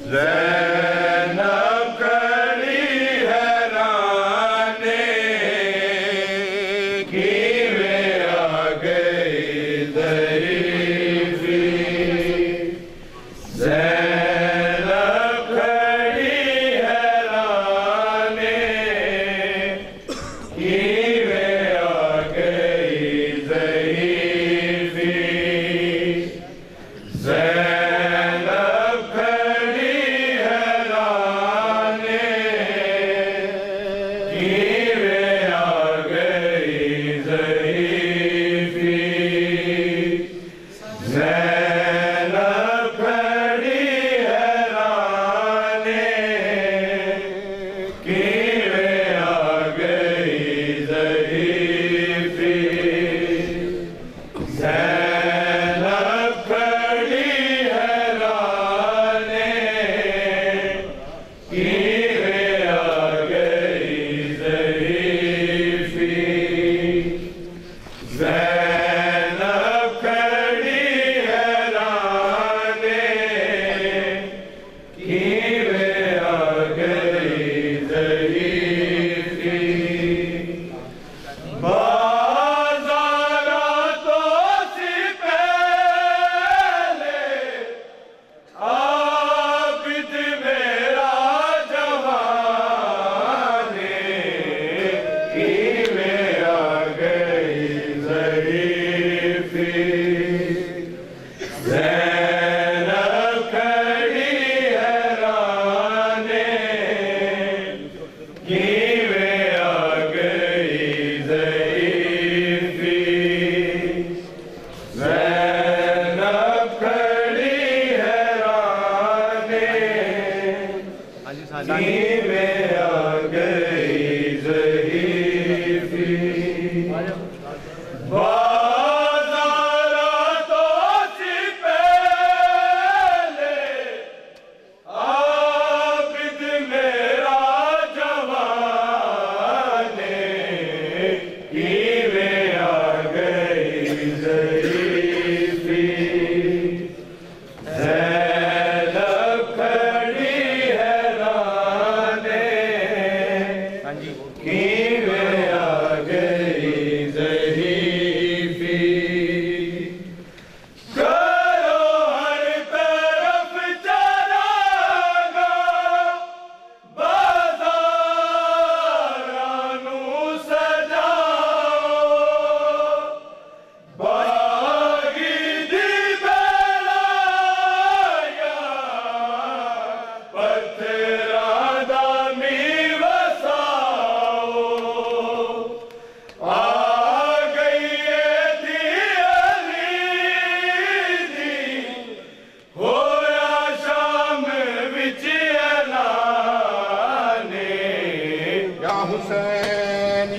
ज़ैनब खड़ी हैराने कीवे आ गई ज़रीफ़ी। ज़ैनब खड़ी हैराने कीवे आ गई ज़रीफ़ी। Hussein,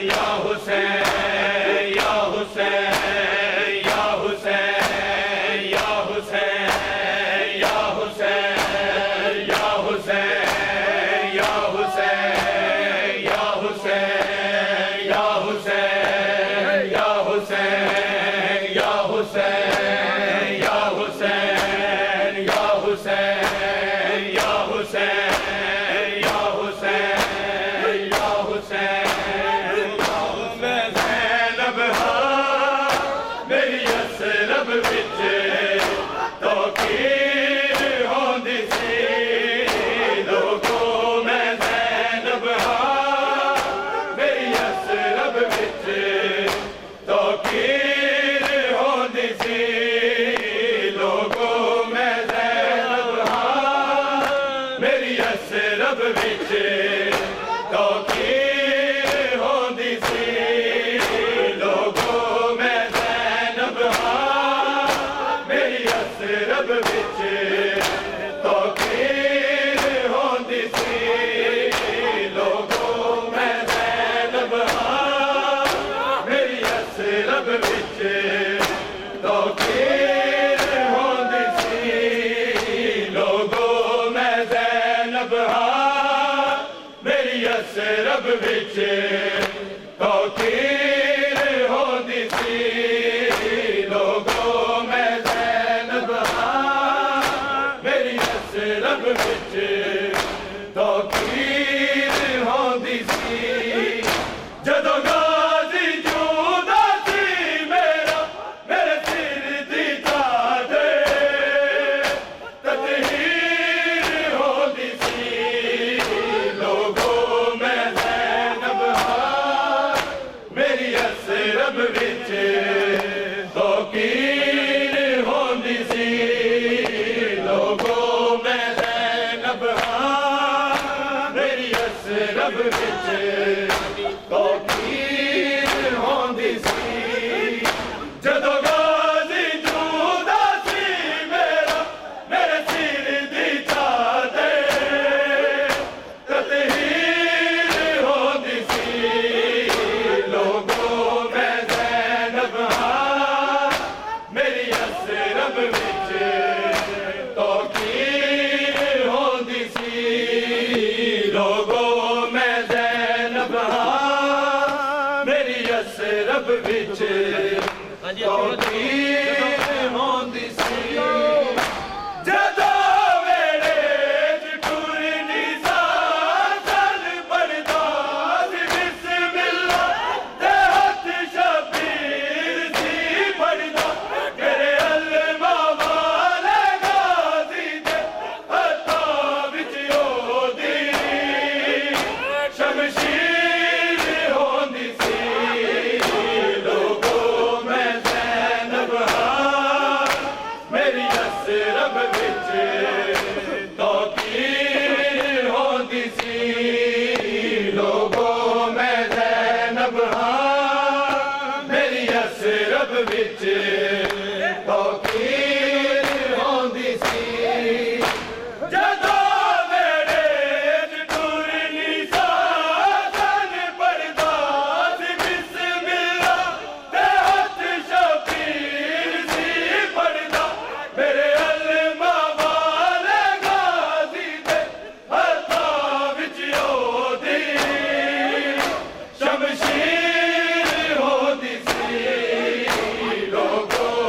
Ya Hussein, Ya Hussein. मेरी यसरब विच तौकीर होंदी सी लोगों मैं ज़ैनब हाँ मेरी यसरब विच तौकीर होंदी सी लोगों मैं ज़ैनब हाँ मेरी यसरब विच तौकीर होंदी सी लोगों मैं ज़ैनब हाँ मेरी यसरब विच तौकीर होंदी सी लोगों मैं ज़ैनब हाँ मेरी यसरब विच तौकीर होंदी सी लोगों मैं ज़ैनब हाँ मेरी यसरब विच तौकीर होंदी सी लोगों मैं ज़ैनब हाँ मेरी यसरब विच तौकीर होंदी सी जदों गाज़ी जूदा सी मेरा मेरे सिर दी तादे ततहीर होंदी सी लोगों मैं ज़ैनब हाँ मेरी यसरब विच तौकीर होंदी सी लोगों मैं ज़ैनब हाँ मेरी यसरब विच तौकीर होंदी सी जदों गाज़ी जूदा सी मेरा मेरे सिर दी तादे ततहीर होंदी सी लोगों मैं ज़ैनब हाँ मेरी यसरब विच तौकीर होंदी सी लोगों मैं ज़ैनब हाँ मेरी यसरब विच तौकीर होंदी सी जदों वेड़े च टुरनी सासन बनदा सी बिस्मिल्लाह ते हथ शबीर सी बनदा मेरे अल्मा वाले गाज़ी दे हत्थां विच ओदी शमशीर होंदी सी लोगों मैं ज़ैनब हाँ मेरी यसरब विच तौकीर होंदी सी लोगों मैं ज़ैनब हाँ मेरी यसरब विच तौकीर होंदी सी जदों वेड़े च टुरनी सासन बनदा सी बिस्मिल्लाह ते हथ शबीर सी बनदा मेरे अल्मा वाले गाज़ी दे हत्थां विच ओदी शमशीर होंदी सी लोगों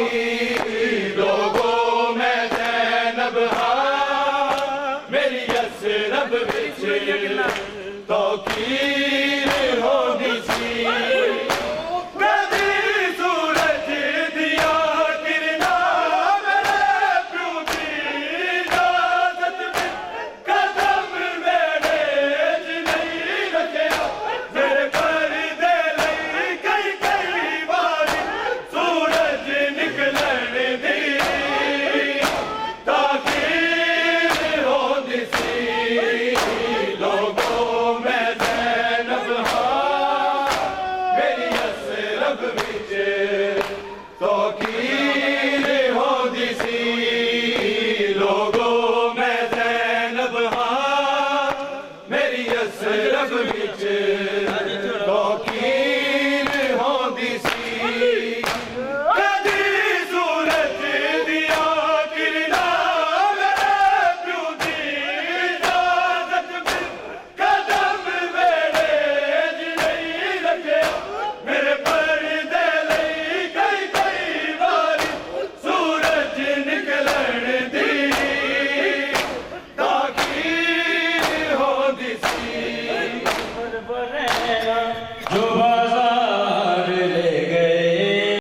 दी